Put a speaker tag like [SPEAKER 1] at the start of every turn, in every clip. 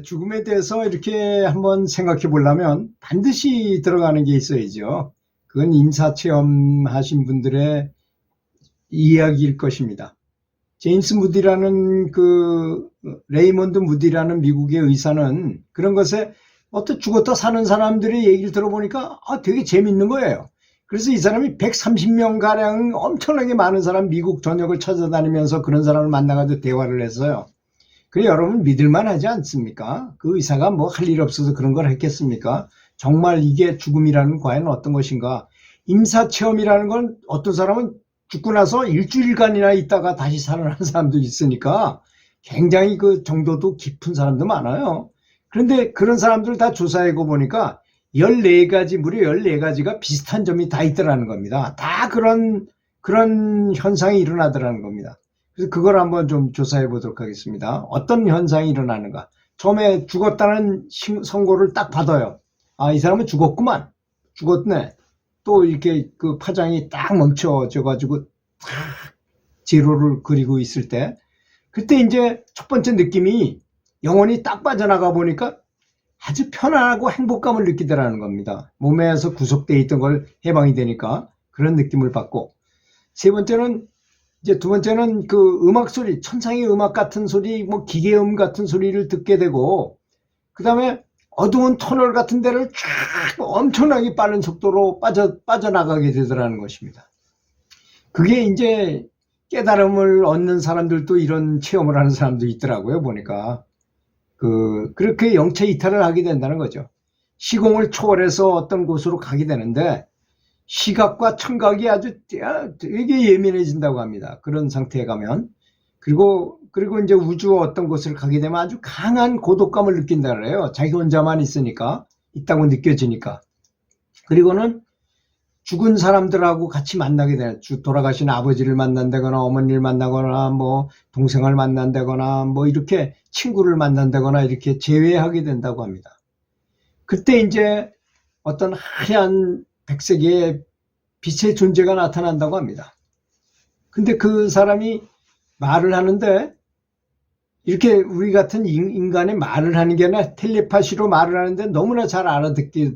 [SPEAKER 1] 죽음에 대해서 이렇게 한번 생각해 보려면 반드시 들어가는 게 있어야죠. 그건 임사체험 하신 분들의 이야기일 것입니다. 제임스 무디라는 레이먼드 무디라는 미국의 의사는 그런 것에 어떤 죽었다 사는 사람들의 얘기를 들어보니까 되게 재밌는 거예요. 그래서 이 사람이 130명 가량 엄청나게 많은 사람 미국 전역을 찾아다니면서 그런 사람을 만나가지고 대화를 했어요. 그래, 여러분 믿을만 하지 않습니까? 그 의사가 뭐 할 일 없어서 그런 걸 했겠습니까? 정말 이게 죽음이라는 과연 어떤 것인가? 임사체험이라는 건 어떤 사람은 죽고 나서 일주일간이나 있다가 다시 살아나는 사람도 있으니까 굉장히 그 정도도 깊은 사람도 많아요. 그런데 그런 사람들 다 조사해고 보니까 14가지, 무려 14가지가 비슷한 점이 다 있더라는 겁니다. 다 그런 현상이 일어나더라는 겁니다. 그래서 그걸 한번 좀 조사해 보도록 하겠습니다. 어떤 현상이 일어나는가. 처음에 죽었다는 선고를 딱 받아요. 이 사람은 죽었구만. 죽었네. 또 이렇게 그 파장이 딱 멈춰져 가지고 딱 제로를 그리고 있을 때, 그때 이제 첫 번째 느낌이 영혼이 딱 빠져나가 보니까 아주 편안하고 행복감을 느끼더라는 겁니다. 몸에서 구속되어 있던 걸 해방이 되니까 그런 느낌을 받고, 두 번째는 그 음악 소리, 천상의 음악 같은 소리, 뭐 기계음 같은 소리를 듣게 되고, 그 다음에 어두운 터널 같은 데를 쫙 엄청나게 빠른 속도로 빠져나가게 되더라는 것입니다. 그게 이제 깨달음을 얻는 사람들도 이런 체험을 하는 사람도 있더라고요, 보니까. 그렇게 영체 이탈을 하게 된다는 거죠. 시공을 초월해서 어떤 곳으로 가게 되는데, 시각과 청각이 아주 되게 예민해진다고 합니다. 그런 상태에 가면. 그리고 이제 우주 어떤 곳을 가게 되면 아주 강한 고독감을 느낀다 그래요. 자기 혼자만 있으니까, 있다고 느껴지니까. 그리고는 죽은 사람들하고 같이 만나게 돼요. 돌아가신 아버지를 만난다거나 어머니를 만나거나 뭐 동생을 만난다거나 뭐 이렇게 친구를 만난다거나 이렇게 재회하게 된다고 합니다. 그때 이제 어떤 하얀 백색의 빛의 존재가 나타난다고 합니다. 근데 그 사람이 말을 하는데, 이렇게 우리 같은 인간의 말을 하는 게 아니라 텔레파시로 말을 하는데 너무나 잘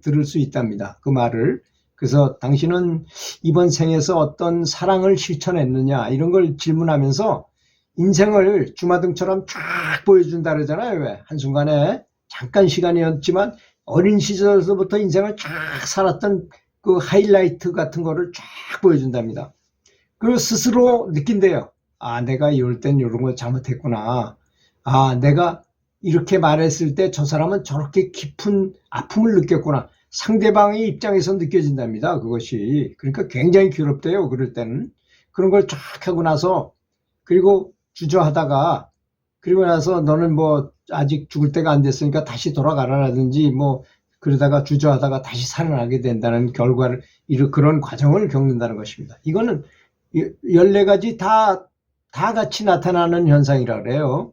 [SPEAKER 1] 들을 수 있답니다. 그 말을. 그래서 당신은 이번 생에서 어떤 사랑을 실천했느냐 이런 걸 질문하면서 인생을 주마등처럼 쫙 보여준다 그러잖아요. 왜? 한순간에 잠깐 시간이었지만 어린 시절에서부터 인생을 쫙 살았던 그 하이라이트 같은 거를 쫙 보여준답니다. 그리고 스스로 느낀대요. 내가 이럴 땐 이런 거 잘못했구나. 내가 이렇게 말했을 때 저 사람은 저렇게 깊은 아픔을 느꼈구나. 상대방의 입장에서 느껴진답니다. 그것이. 그러니까 굉장히 괴롭대요. 그럴 때는. 그런 걸 쫙 하고 나서, 그리고 주저하다가, 그리고 나서 너는 뭐 아직 죽을 때가 안 됐으니까 다시 돌아가라라든지 뭐 그러다가 주저하다가 다시 살아나게 된다는 결과를, 그런 과정을 겪는다는 것입니다. 이거는 14가지 다 같이 나타나는 현상이라 그래요.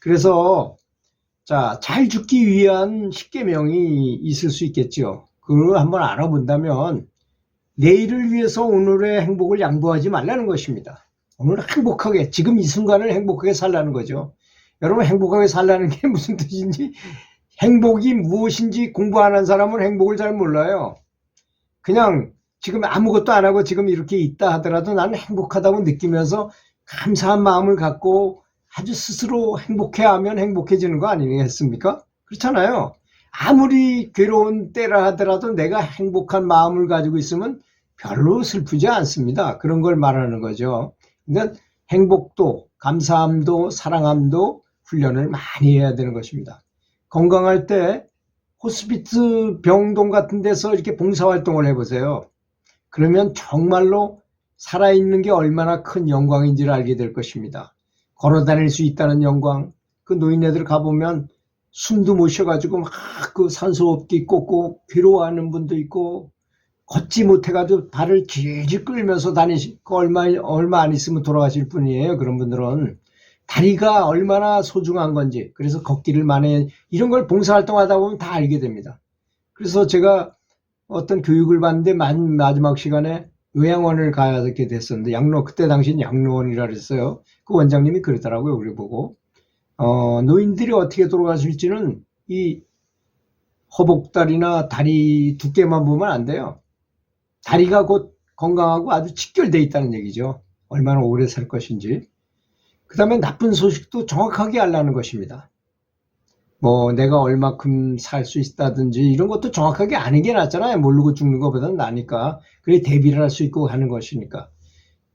[SPEAKER 1] 그래서 잘 죽기 위한 10계명이 있을 수 있겠죠. 그걸 한번 알아본다면 내일을 위해서 오늘의 행복을 양보하지 말라는 것입니다. 오늘 행복하게, 지금 이 순간을 행복하게 살라는 거죠. 여러분, 행복하게 살라는 게 무슨 뜻인지, 행복이 무엇인지 공부 안 한 사람은 행복을 잘 몰라요. 그냥 지금 아무것도 안 하고 지금 이렇게 있다 하더라도 나는 행복하다고 느끼면서 감사한 마음을 갖고 아주 스스로 행복해하면 행복해지는 거 아니겠습니까? 그렇잖아요. 아무리 괴로운 때라 하더라도 내가 행복한 마음을 가지고 있으면 별로 슬프지 않습니다. 그런 걸 말하는 거죠. 그러니까 행복도, 감사함도, 사랑함도 훈련을 많이 해야 되는 것입니다. 건강할 때 호스피스 병동 같은 데서 이렇게 봉사활동을 해보세요. 그러면 정말로 살아있는 게 얼마나 큰 영광인지를 알게 될 것입니다. 걸어 다닐 수 있다는 영광. 그 노인네들 가보면 숨도 못 쉬어가지고 막 그 산소호흡기 꽂고 괴로워하는 분도 있고, 걷지 못해가지고 발을 질질 끌면서 다니시고 얼마 안 있으면 돌아가실 분이에요. 그런 분들은 다리가 얼마나 소중한 건지, 그래서 걷기를 많이, 이런 걸 봉사활동 하다 보면 다 알게 됩니다. 그래서 제가 어떤 교육을 받는데 마지막 시간에 요양원을 가게 됐었는데, 그때 당시엔 양로원이라 그랬어요. 그 원장님이 그러더라고요, 우리 보고. 노인들이 어떻게 돌아가실지는 이 허벅다리나 다리 두께만 보면 안 돼요. 다리가 곧 건강하고 아주 직결되어 있다는 얘기죠. 얼마나 오래 살 것인지. 그 다음에 나쁜 소식도 정확하게 알라는 것입니다. 뭐 내가 얼마큼 살 수 있다든지 이런 것도 정확하게 아는 게 낫잖아요. 모르고 죽는 것보다는 나니까. 그래 대비를 할 수 있고 하는 것이니까.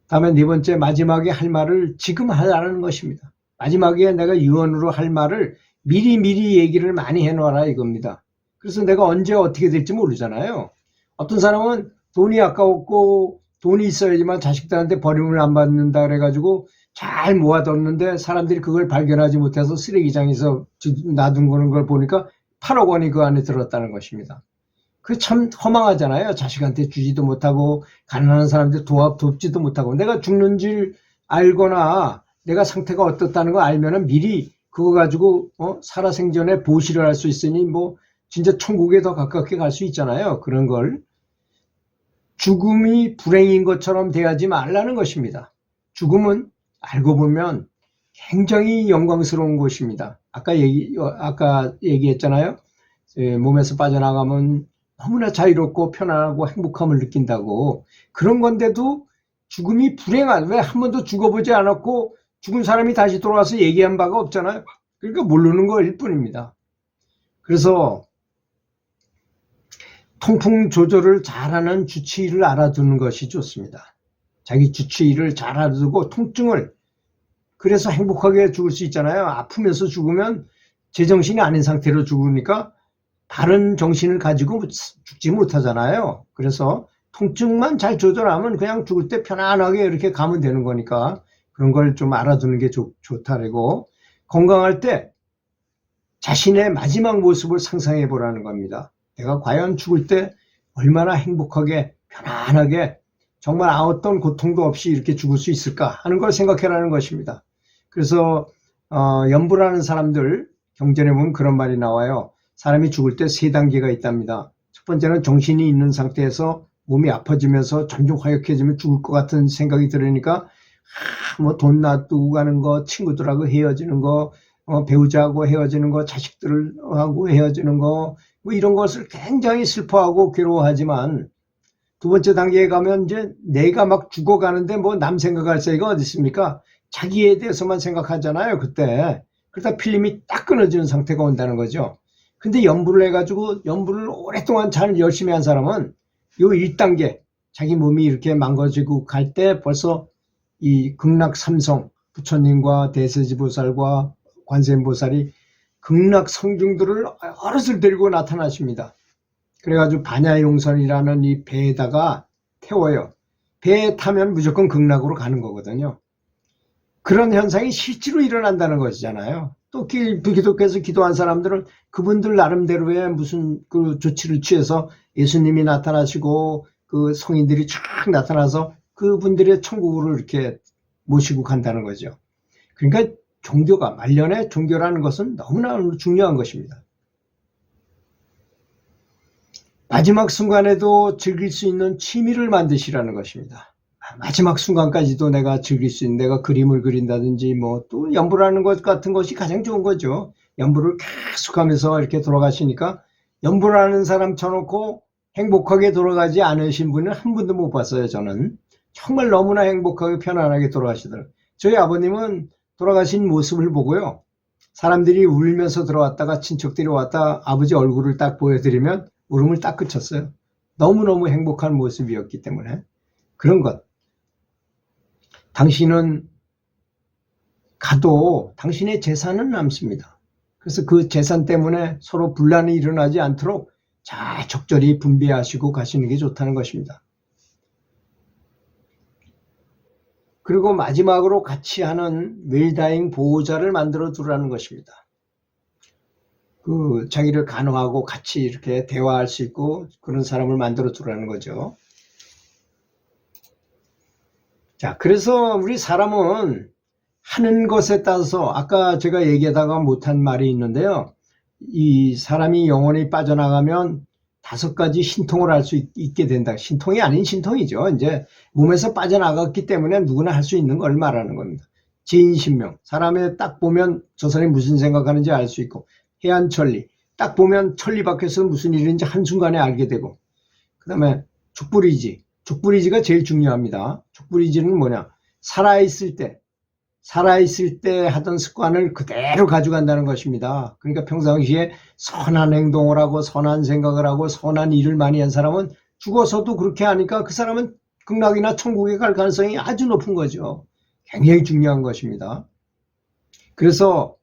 [SPEAKER 1] 다음에 네 번째, 마지막에 할 말을 지금 하라는 것입니다. 마지막에 내가 유언으로 할 말을 미리 얘기를 많이 해놔라 이겁니다. 그래서 내가 언제 어떻게 될지 모르잖아요. 어떤 사람은 돈이 아까웠고 돈이 있어야지만 자식들한테 버림을 안 받는다 그래가지고 잘 모아뒀는데 사람들이 그걸 발견하지 못해서 쓰레기장에서 놔둔 걸 보니까 8억 원이 그 안에 들었다는 것입니다. 그 참 허망하잖아요. 자식한테 주지도 못하고 가난한 사람들 돕지도 못하고. 내가 죽는 줄 알거나 내가 상태가 어떻다는 거 알면은 미리 그거 가지고 살아생전에 보시를 할 수 있으니 뭐 진짜 천국에 더 가깝게 갈 수 있잖아요. 그런 걸 죽음이 불행인 것처럼 대하지 말라는 것입니다. 죽음은 알고 보면 굉장히 영광스러운 것입니다. 아까 얘기했잖아요. 몸에서 빠져나가면 너무나 자유롭고 편안하고 행복함을 느낀다고. 그런 건데도 죽음이 불행한, 왜 한 번도 죽어보지 않았고 죽은 사람이 다시 돌아와서 얘기한 바가 없잖아요. 그러니까 모르는 거일 뿐입니다. 그래서 통풍 조절을 잘하는 주치의를 알아두는 것이 좋습니다. 자기 주치의를 잘 알아두고 통증을, 그래서 행복하게 죽을 수 있잖아요. 아프면서 죽으면 제정신이 아닌 상태로 죽으니까 바른 정신을 가지고 죽지 못하잖아요. 그래서 통증만 잘 조절하면 그냥 죽을 때 편안하게 이렇게 가면 되는 거니까 그런 걸 좀 알아두는 게 좋다고. 건강할 때 자신의 마지막 모습을 상상해 보라는 겁니다. 내가 과연 죽을 때 얼마나 행복하게 편안하게 정말 어떤 고통도 없이 이렇게 죽을 수 있을까 하는 걸 생각해라는 것입니다. 그래서 연부라는 사람들 경전에 보면 그런 말이 나와요. 사람이 죽을 때 3단계가 있답니다. 첫 번째는 정신이 있는 상태에서 몸이 아파지면서 점점 화약해지면 죽을 것 같은 생각이 들으니까 뭐 돈 놔두고 가는 거, 친구들하고 헤어지는 거, 배우자하고 헤어지는 거, 자식들하고 헤어지는 거, 뭐 이런 것을 굉장히 슬퍼하고 괴로워하지만 두 번째 단계에 가면 이제 내가 막 죽어가는데 뭐 남 생각할 새가 어디 있습니까? 자기에 대해서만 생각하잖아요, 그때. 그러다 필름이 딱 끊어지는 상태가 온다는 거죠. 근데 연부를 해가지고 연부를 오랫동안 잘 열심히 한 사람은 요 1단계, 자기 몸이 이렇게 망가지고 갈 때 벌써 이 극락삼성, 부처님과 대세지보살과 관세음보살이 극락성중들을 어럿을 데리고 나타나십니다. 그래가지고 반야용선이라는 이 배에다가 태워요. 배에 타면 무조건 극락으로 가는 거거든요. 그런 현상이 실제로 일어난다는 것이잖아요. 또 기독교에서 기도한 사람들은 그분들 나름대로의 무슨 그 조치를 취해서 예수님이 나타나시고 그 성인들이 쫙 나타나서 그분들의 천국으로 이렇게 모시고 간다는 거죠. 그러니까 종교가, 말년에 종교라는 것은 너무나 중요한 것입니다. 마지막 순간에도 즐길 수 있는 취미를 만드시라는 것입니다. 마지막 순간까지도 내가 즐길 수 있는, 내가 그림을 그린다든지 뭐 또 연부라는 것 같은 것이 가장 좋은 거죠. 연부를 계속 하면서 이렇게 돌아가시니까 연부라는 사람 쳐놓고 행복하게 돌아가지 않으신 분은 한 분도 못 봤어요. 저는 정말 너무나 행복하게 편안하게 돌아가시더라고요. 저희 아버님은 돌아가신 모습을 보고요, 사람들이 울면서 들어왔다가 친척들이 왔다 아버지 얼굴을 딱 보여드리면 울음을 딱 그쳤어요. 너무너무 행복한 모습이었기 때문에. 그런 것, 당신은 가도 당신의 재산은 남습니다. 그래서 그 재산 때문에 서로 분란이 일어나지 않도록 잘 적절히 분배하시고 가시는 게 좋다는 것입니다. 그리고 마지막으로 같이 하는 웰다잉 보호자를 만들어 두라는 것입니다. 그 자기를 간호하고 같이 이렇게 대화할 수 있고 그런 사람을 만들어 두라는 거죠. 자, 그래서 우리 사람은 하는 것에 따라서, 아까 제가 얘기하다가 못한 말이 있는데요, 이 사람이 영혼이 빠져나가면 5가지 신통을 할 수 있게 된다. 신통이 아닌 신통이죠. 이제 몸에서 빠져나갔기 때문에 누구나 할 수 있는 걸 말하는 겁니다. 제인신명, 사람의 딱 보면 저 사람이 무슨 생각하는지 알 수 있고, 해안천리, 딱 보면 천리 밖에서 무슨 일인지 한순간에 알게 되고, 그 다음에 족불의지, 족불의지가 제일 중요합니다. 족불의지는 뭐냐, 살아있을 때 하던 습관을 그대로 가져간다는 것입니다. 그러니까 평상시에 선한 행동을 하고 선한 생각을 하고 선한 일을 많이 한 사람은 죽어서도 그렇게 하니까 그 사람은 극락이나 천국에 갈 가능성이 아주 높은 거죠. 굉장히 중요한 것입니다. 그래서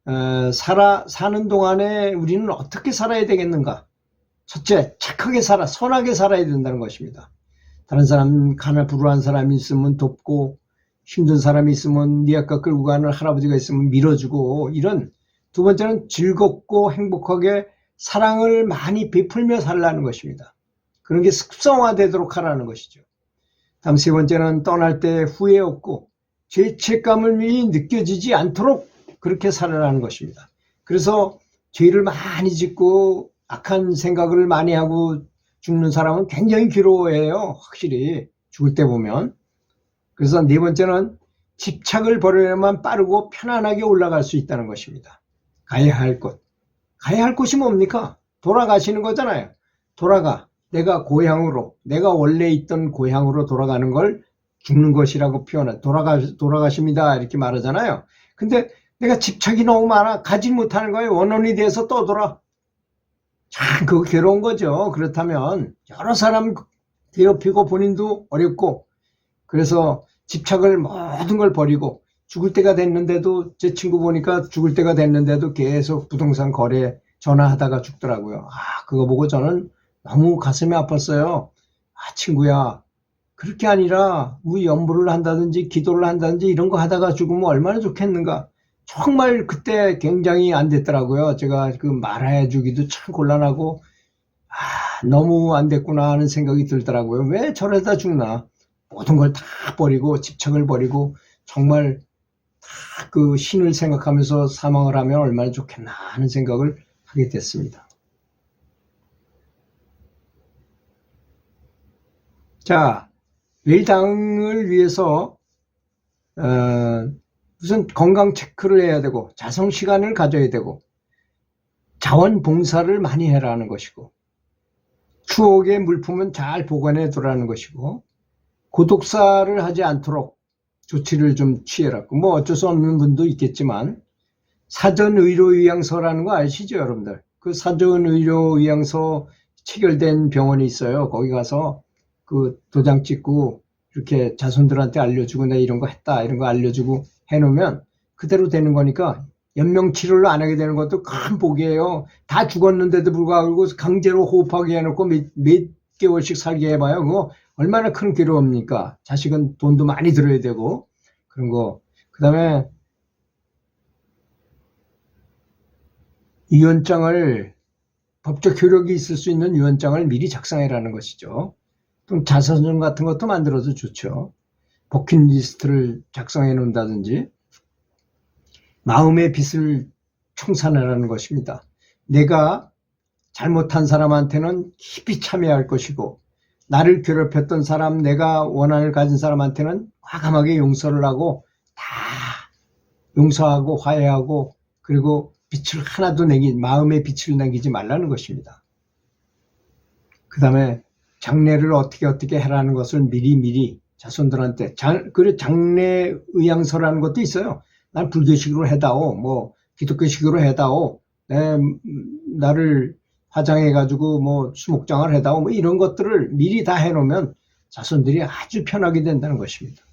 [SPEAKER 1] 사는 동안에 우리는 어떻게 살아야 되겠는가? 첫째, 착하게 선하게 살아야 된다는 것입니다. 다른 사람, 불우한 사람이 있으면 돕고, 힘든 사람이 있으면 니 아까 끌고 가는 할아버지가 있으면 밀어주고, 이런. 두 번째는 즐겁고 행복하게 사랑을 많이 베풀며 살라는 것입니다. 그런 게 습성화되도록 하라는 것이죠. 다음 세 번째는 떠날 때 후회 없고 죄책감을 느껴지지 않도록 그렇게 살아라는 것입니다. 그래서 죄를 많이 짓고 악한 생각을 많이 하고 죽는 사람은 굉장히 괴로워해요. 확실히 죽을 때 보면. 그래서 네 번째는 집착을 버려야만 빠르고 편안하게 올라갈 수 있다는 것입니다. 가야 할 곳이 뭡니까? 돌아가시는 거잖아요. 내가 고향으로, 내가 원래 있던 고향으로 돌아가는 걸 죽는 것이라고 표현해. 돌아가십니다. 이렇게 말하잖아요. 근데 내가 집착이 너무 많아. 가지 못하는 거예요. 원혼이 돼서 떠돌아. 참, 그거 괴로운 거죠. 그렇다면, 여러 사람 괴롭히고 본인도 어렵고, 그래서 집착을 모든 걸 버리고, 죽을 때가 됐는데도, 제 친구 보니까 죽을 때가 됐는데도 계속 부동산 거래 전화하다가 죽더라고요. 그거 보고 저는 너무 가슴이 아팠어요. 친구야, 그렇게 아니라 우리 연부를 한다든지 기도를 한다든지 이런 거 하다가 죽으면 얼마나 좋겠는가. 정말 그때 굉장히 안 됐더라고요. 제가 그 말해 주기도 참 곤란하고 너무 안 됐구나 하는 생각이 들더라고요. 왜 저러다 죽나. 모든 걸 다 버리고 집착을 버리고 정말 다 그 신을 생각하면서 사망을 하면 얼마나 좋겠나 하는 생각을 하게 됐습니다. 자, 뇌당을 위해서 우선 건강 체크를 해야 되고 자성 시간을 가져야 되고 자원봉사를 많이 해라는 것이고 추억의 물품은 잘 보관해 두라는 것이고 고독사를 하지 않도록 조치를 좀 취해라고. 뭐 어쩔 수 없는 분도 있겠지만 사전의료의향서라는 거 아시죠 여러분들? 그 사전의료의향서 체결된 병원이 있어요. 거기 가서 그 도장 찍고 이렇게 자손들한테 알려주고 내가 이런 거 했다 이런 거 알려주고 해놓으면 그대로 되는 거니까 연명치료를 안 하게 되는 것도 큰 복이에요. 다 죽었는데도 불구하고 강제로 호흡하게 해놓고 몇 개월씩 살게 해봐요. 그거 얼마나 큰 괴로움입니까? 자식은 돈도 많이 들어야 되고 그런 거. 그 다음에 유언장을 법적 효력이 있을 수 있는 유언장을 미리 작성해라는 것이죠. 또 자서전 같은 것도 만들어도 좋죠. 버킷리스트를 작성해 놓는다든지 마음의 빛을 청산하라는 것입니다. 내가 잘못한 사람한테는 깊이 참여할 것이고 나를 괴롭혔던 사람, 내가 원한을 가진 사람한테는 과감하게 용서를 하고 다 용서하고 화해하고 그리고 빛을 하나도 마음의 빛을 내기지 말라는 것입니다. 그 다음에 장례를 어떻게 해라는 것을 미리 자손들한테 그리고 장례 의향서라는 것도 있어요. 난 불교식으로 해다오, 뭐 기독교식으로 해다오, 나를 화장해가지고 뭐 수목장을 해다오, 뭐 이런 것들을 미리 다 해놓으면 자손들이 아주 편하게 된다는 것입니다.